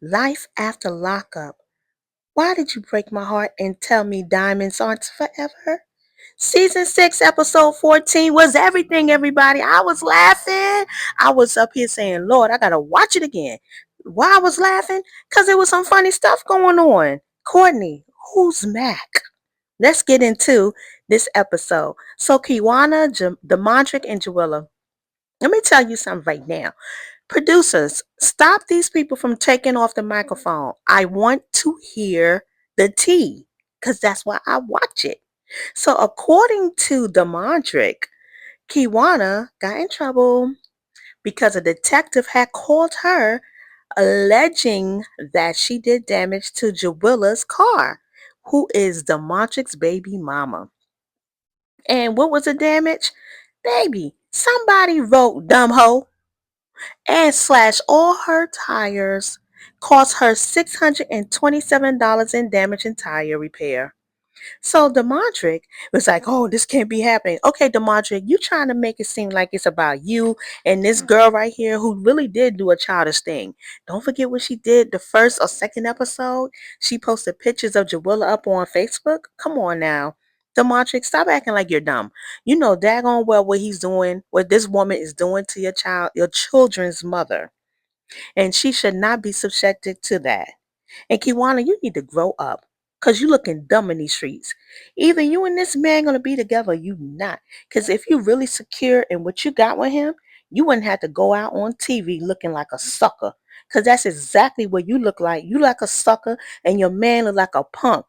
Life after lockup. Why did you break my heart and tell me diamonds aren't forever? Season 6, episode 14 was everything, everybody. I was laughing. I was up here saying, Lord, I gotta watch it again. Why I was laughing? Because there was some funny stuff going on. Courtney, who's Mac? Let's get into this episode. So, Kiwana, Demontric, and Joella, let me tell you something right now. Producers, stop these people from taking off the microphone. I want to hear the tea because that's why I watch it. So, according to Demondrick, Kiwana got in trouble because a detective had called her alleging that she did damage to Jawilla's car, who is Demondrick's baby mama. And what was the damage? Baby, somebody wrote dumb hoe and slashed all her tires, cost her $627 in damage and tire repair. So Demontric was like, oh, this can't be happening. Okay, Demontric, you trying to make it seem like it's about you and this girl right here who really did do a childish thing. Don't forget what she did the first or second episode. She posted pictures of Jawilla up on Facebook. Come on now. Demontric, stop acting like you're dumb. You know daggone well what he's doing, what this woman is doing to your child, your children's mother. And she should not be subjected to that. And Kiwana, you need to grow up. Cause you looking dumb in these streets. Either you and this man gonna be together or you not. Cause if you really secure in what you got with him, you wouldn't have to go out on TV looking like a sucker. Cause that's exactly what you look like. You like a sucker and your man look like a punk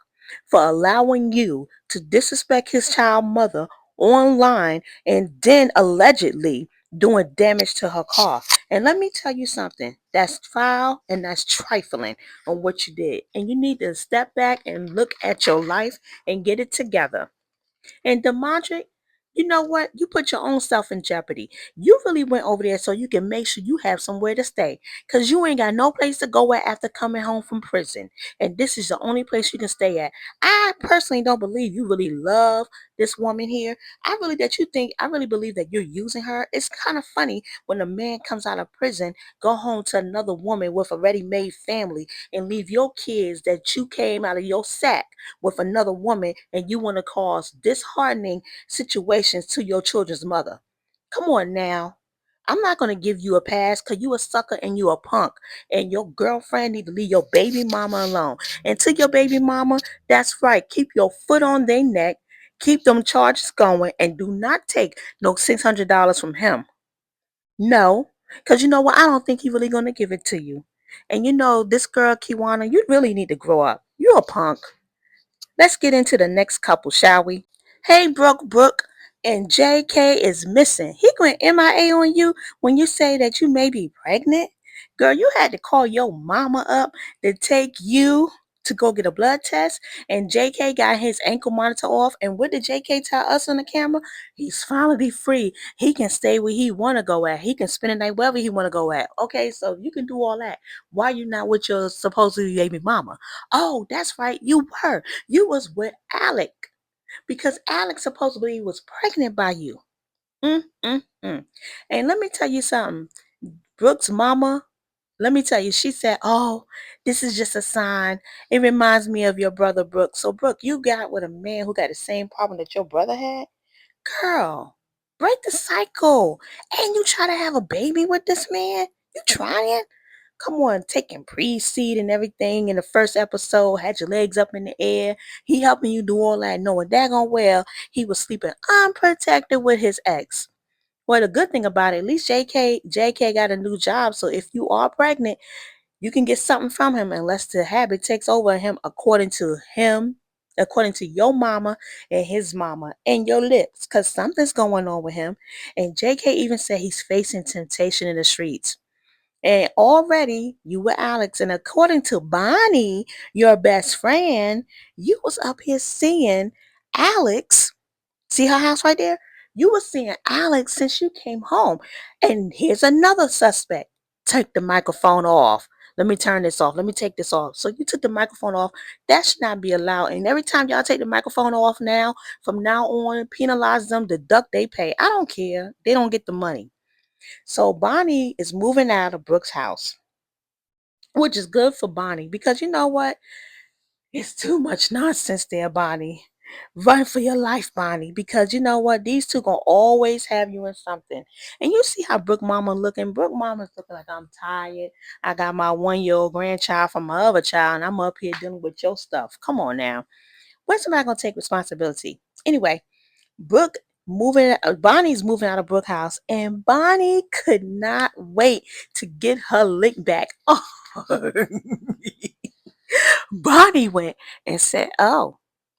for allowing you to disrespect his child mother online and then allegedly doing damage to her car. And let me tell you something. That's foul and that's trifling on what you did. And you need to step back and look at your life and get it together. And Demontre, you know what? You put your own self in jeopardy. You really went over there so you can make sure you have somewhere to stay. Because you ain't got no place to go at after coming home from prison. And this is the only place you can stay at. I personally don't believe you really love this woman here. I really believe that you're using her. It's kind of funny when a man comes out of prison, go home to another woman with a ready-made family and leave your kids that you came out of your sack with another woman and you want to cause disheartening situations to your children's mother. Come on now. I'm not going to give you a pass because you a sucker and you a punk. And your girlfriend need to leave your baby mama alone. And to your baby mama, that's right. Keep your foot on their neck. Keep them charges going. And do not take no $600 from him. No. Because you know what? I don't think he really going to give it to you. And you know, this girl, Kiwana, you really need to grow up. You're a punk. Let's get into the next couple, shall we? Hey, Brooke, and JK is missing. He going MIA on you when you say that you may be pregnant? Girl, you had to call your mama up to take you to go get a blood test, and JK got his ankle monitor off. And what did JK tell us on the camera? He's finally free. He can stay where he want to go at. He can spend the night wherever he want to go at. Okay, so you can do all that. Why you not with your supposedly baby mama? Oh, that's right, you were. You was with Alec because Alex supposedly was pregnant by you. Mm. And let me tell you something. Brooke's mama, let me tell you, she said, oh, this is just a sign. It reminds me of your brother Brooke. So, Brooke, you got with a man who got the same problem that your brother had? Girl, break the cycle. And you try to have a baby with this man? You trying? Come on, taking pre-seed and everything in the first episode, had your legs up in the air. He helping you do all that, knowing daggone well he was sleeping unprotected with his ex. Well, the good thing about it, at least JK got a new job. So if you are pregnant, you can get something from him unless the habit takes over him, according to your mama and his mama and your lips, because something's going on with him. And JK even said he's facing temptation in the streets. And already you were Alex, and according to Bonnie, your best friend, you was up here seeing Alex. See her house right there? You were seeing Alex since you came home. And here's another suspect. Take the microphone off. Let me turn this off. Let me take this off. So you took the microphone off. That should not be allowed. And every time y'all take the microphone off now, from now on, penalize them, deduct they pay. I don't care. They don't get the money. So Bonnie is moving out of Brooke's house, which is good for Bonnie because you know what? It's too much nonsense there, Bonnie. Run for your life, Bonnie, because you know what? These two gonna always have you in something. And you see how Brooke Mama looking. Brooke Mama's looking like I'm tired. I got my 1-year-old grandchild from my other child, and I'm up here dealing with your stuff. Come on now. When's somebody gonna take responsibility? Anyway, Bonnie's moving out of Brooke house, and Bonnie could not wait to get her lick back. Oh, Bonnie went and said, "Oh,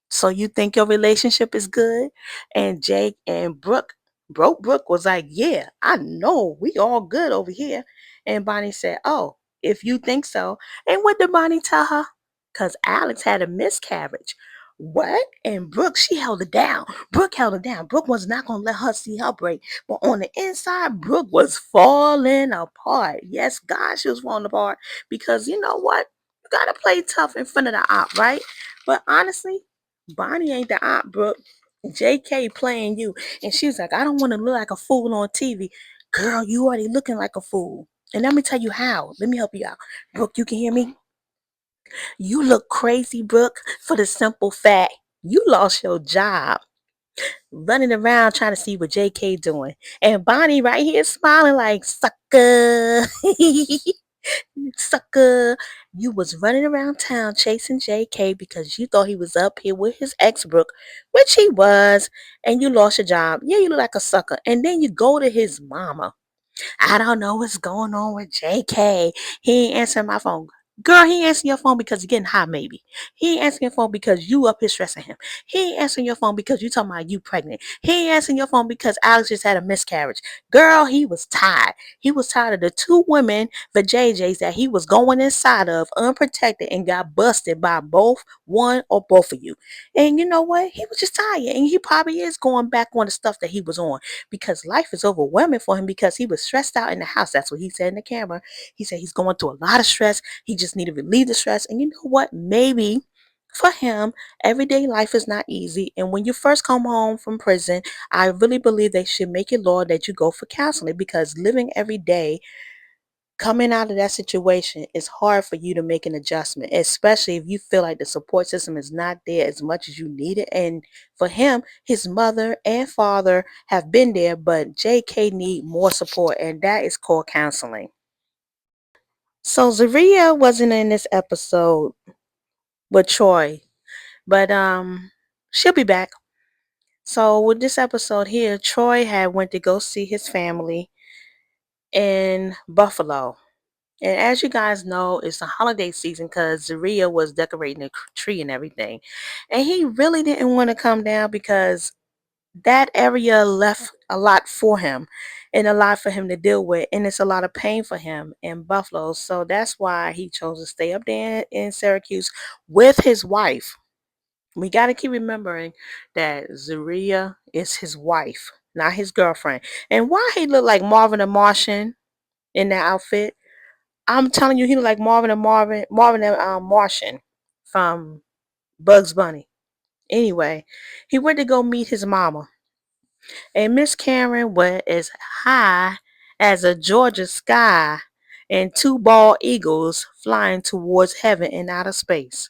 so you think your relationship is good?" And Jake and Brooke was like, "Yeah, I know. We all good over here." And Bonnie said, "Oh, if you think so." And what did Bonnie tell her? Because Alex had a miscarriage. What? And Brooke, she held it down. Brooke held it down. Brooke was not going to let her see her break. But on the inside, Brooke was falling apart. Yes, God, she was falling apart. Because you know what? You gotta play tough in front of the op, right? But honestly, Bonnie ain't the op, Brooke. JK playing you. And she was like, I don't want to look like a fool on TV. Girl, you already looking like a fool. And let me tell you how. Let me help you out. Brooke, you can hear me? You look crazy, Brooke, for the simple fact you lost your job running around trying to see what JK doing. And Bonnie right here smiling like sucker. Sucker, you was running around town chasing JK because you thought he was up here with his ex Brooke, which he was, and you lost your job. Yeah, you look like a sucker. And then you go to his mama. I don't know what's going on with JK. He ain't answering my phone. Girl, he ain't answering your phone because you're getting high, maybe. He ain't answering your phone because you up here stressing him. He ain't answering your phone because you talking about you pregnant. He ain't answering your phone because Alex just had a miscarriage. Girl, he was tired. He was tired of the two women, the JJs, that he was going inside of unprotected and got busted by both one or both of you. And you know what? He was just tired. And he probably is going back on the stuff that he was on because life is overwhelming for him because he was stressed out in the house. That's what he said in the camera. He said he's going through a lot of stress. He just need to relieve the stress. And you know what? Maybe for him, everyday life is not easy. And when you first come home from prison, I really believe they should make it law that you go for counseling because living every day coming out of that situation is hard for you to make an adjustment, especially if you feel like the support system is not there as much as you need it. And for him, his mother and father have been there, but JK need more support, and that is called counseling. So Zaria wasn't in this episode with Troy, but she'll be back. So with this episode here, Troy had went to go see his family in Buffalo. And as you guys know, it's the holiday season because Zaria was decorating the tree and everything. And he really didn't want to come down because that area left a lot for him and a lot for him to deal with. And it's a lot of pain for him in Buffalo. So that's why he chose to stay up there in Syracuse with his wife. We got to keep remembering that Zaria is his wife, not his girlfriend. And why he looked like Marvin the Martian in that outfit? I'm telling you, he looked like Marvin and Martian from Bugs Bunny. Anyway, he went to go meet his mama, and Miss Karen went as high as a Georgia sky, and two bald eagles flying towards heaven in outer space.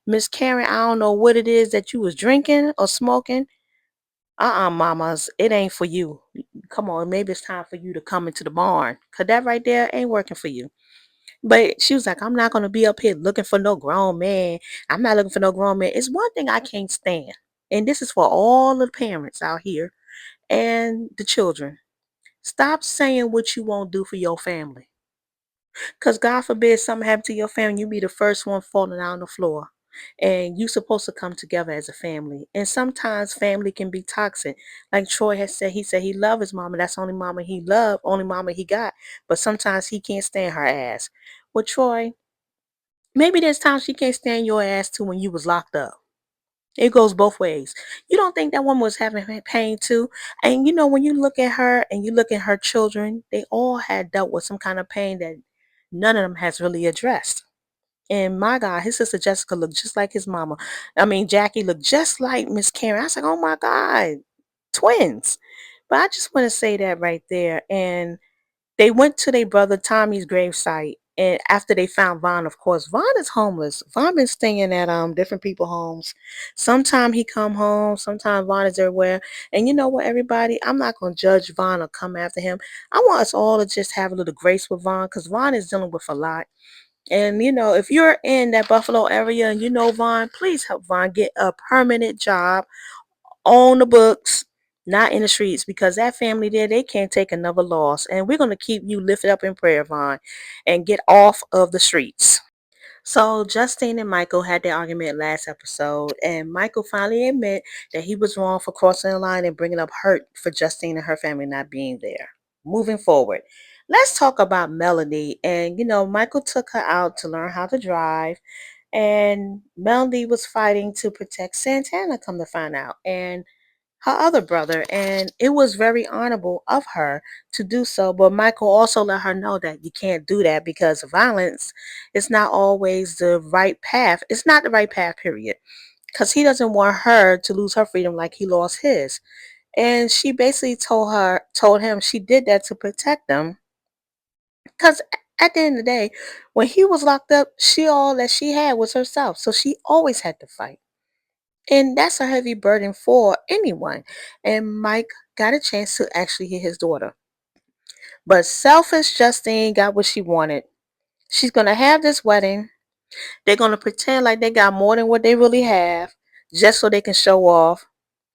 Miss Karen, I don't know what it is that you was drinking or smoking. Mamas, it ain't for you. Come on, maybe it's time for you to come into the barn, cause that right there ain't working for you. But she was like, I'm not going to be up here looking for no grown man. I'm not looking for no grown man. It's one thing I can't stand. And this is for all the parents out here and the children. Stop saying what you won't do for your family. Because God forbid something happen to your family, you be the first one falling out on the floor. And you supposed to come together as a family. And sometimes family can be toxic. Like Troy has said, he said he loved his mama. That's the only mama he loved, only mama he got. But sometimes he can't stand her ass. Well, Troy, maybe there's times she can't stand your ass too when you was locked up. It goes both ways. You don't think that woman was having pain too? And you know, when you look at her and you look at her children, they all had dealt with some kind of pain that none of them has really addressed. And my God, his sister Jessica looked just like his mama. I mean, Jackie looked just like Miss Karen. I was like, oh my God, twins. But I just want to say that right there. And They went to their brother Tommy's gravesite, and after they found Vaughn, of course, Vaughn is homeless. Vaughn been staying at different people homes. Sometime he come home, sometimes Vaughn is everywhere. And you know what, everybody, I'm not gonna judge Vaughn or come after him. I want us all to just have a little grace with Vaughn, because Vaughn is dealing with a lot. And you know, if you're in that Buffalo area and you know Vaughn, please help Vaughn get a permanent job on the books, not in the streets, because that family there, they can't take another loss. And we're going to keep you lifted up in prayer, Vaughn, and get off of the streets. So Justine and Michael had their argument last episode, and Michael finally admit that he was wrong for crossing the line and bringing up hurt for Justine and her family not being there. Moving forward, let's talk about Melody. And you know, Michael took her out to learn how to drive, and Melody was fighting to protect Santana, come to find out, and her other brother, and it was very honorable of her to do so. But Michael also let her know that you can't do that because violence is not always the right path. It's not the right path, period. Because he doesn't want her to lose her freedom like he lost his. And she basically told him she did that to protect them. Because at the end of the day, when he was locked up, all that she had was herself. So she always had to fight. And that's a heavy burden for anyone. And Mike got a chance to actually hit his daughter. But selfish Justine got what she wanted. She's going to have this wedding. They're going to pretend like they got more than what they really have just so they can show off.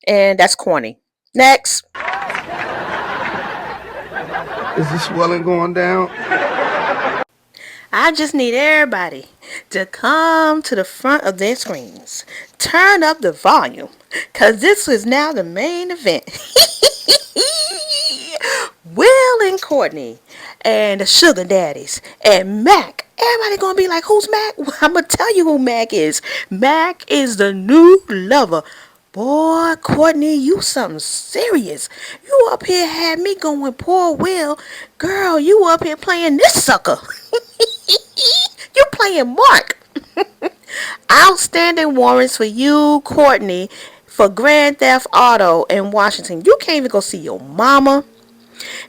And that's corny. Next. Is the swelling going down? I just need everybody to come to the front of their screens. Turn up the volume, because this is now the main event. Will and Courtney and the Sugar Daddies and Mac. Everybody gonna be like, who's Mac? Well, I'm gonna tell you who Mac is. Mac is the new lover. Boy, Courtney, you something serious. You up here had me going, poor Will. Girl, you up here playing this sucker. You playing Mark. Outstanding warrants for you, Courtney, for Grand Theft Auto in Washington. You can't even go see your mama.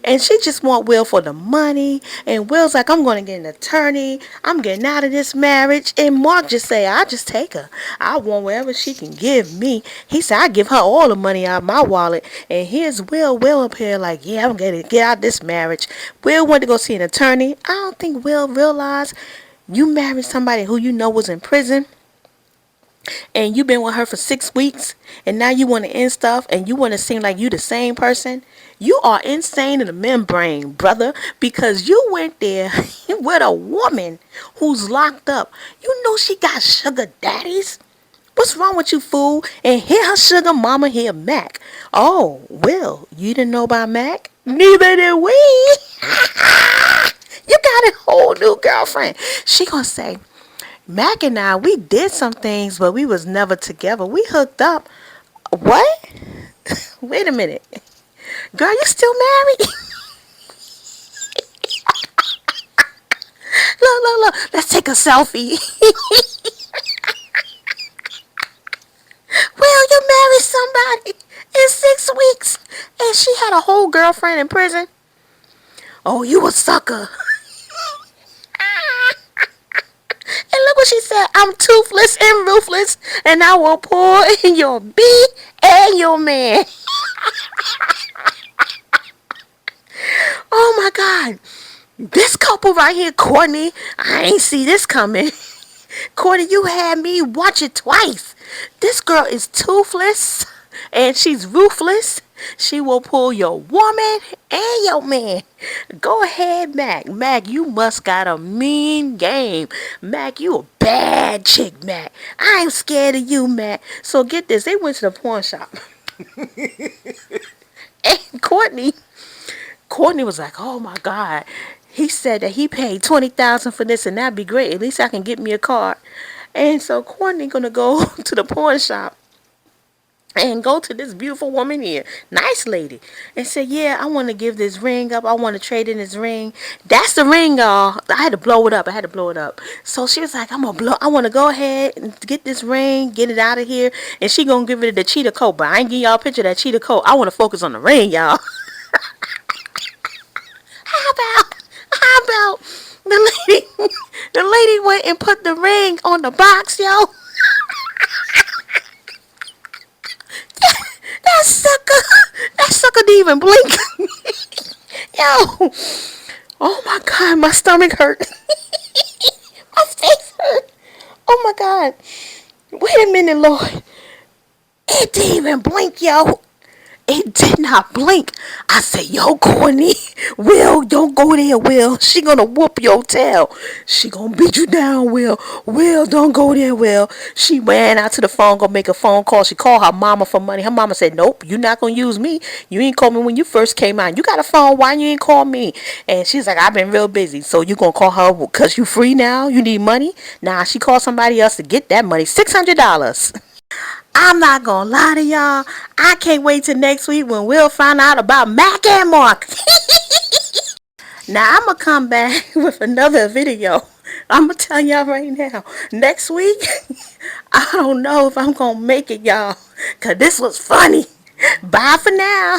And she just want Will for the money. And Will's like, I'm going to get an attorney. I'm getting out of this marriage. And Mark just say, I just take her. I want whatever she can give me. He said, I give her all the money out of my wallet. And here's Will. Will up here like, yeah, I'm going to get out of this marriage. Will went to go see an attorney. I don't think Will realized you married somebody who you know was in prison, and you've been with her for 6 weeks, and now you want to end stuff, and you want to seem like you the same person. You are insane in the membrane, brother, because you went there with a woman who's locked up. You know she got sugar daddies. What's wrong with you, fool? And here her sugar mama, here Mac. Oh, Will, you didn't know about Mac? Neither did we. You got a whole new girlfriend. She gonna say, Mac and I, we did some things, but we was never together. We hooked up. What? Wait a minute. Girl, you still married? Look. Let's take a selfie. Well, you married somebody in 6 weeks, and she had a whole girlfriend in prison. Oh, you a sucker. And look what she said. I'm toothless and ruthless, and I will pour in your B and your man. Oh my God. This couple right here, Courtney, I ain't see this coming. Courtney, you had me watch it twice. This girl is toothless and she's ruthless. She will pull your woman and your man. Go ahead, Mac. Mac, you must got a mean game. Mac, you a bad chick, Mac. I ain't scared of you, Mac. So get this. They went to the pawn shop. And Courtney was like, oh my God. He said that he paid $20,000 for this, and that'd be great. At least I can get me a car. And so Courtney gonna go to the pawn shop and go to this beautiful woman here, nice lady, and say, yeah, I want to give this ring up. I want to trade in this ring. That's the ring, y'all. I had to blow it up. So she was like, I want to go ahead and get this ring, get it out of here. And she going to give it the cheetah coat. But I ain't give y'all a picture of that cheetah coat. I want to focus on the ring, y'all. How How about the lady? The lady went and put the ring on the box, yo. That sucker, that sucker didn't even blink. Yo, oh my God, my stomach hurt. My face hurt. Oh my God. Wait a minute, Lord. It didn't even blink, yo. It did not blink. I said, yo, Courtney, Will, don't go there, Will. She gonna whoop your tail. She gonna beat you down, Will. Will, don't go there, Will. She ran out to the phone, gonna make a phone call. She called her mama for money. Her mama said, nope, you're not gonna use me. You ain't called me when you first came out. You got a phone, why you ain't call me? And she's like, I've been real busy. So you gonna call her because you free now? You need money? Nah, she called somebody else to get that money. $600. I'm not gonna lie to y'all. I can't wait till next week when we'll find out about Mac and Mark. Now I'm gonna come back with another video. I'm gonna tell y'all right now. Next week, I don't know if I'm gonna make it, y'all. Cause this was funny. Bye for now.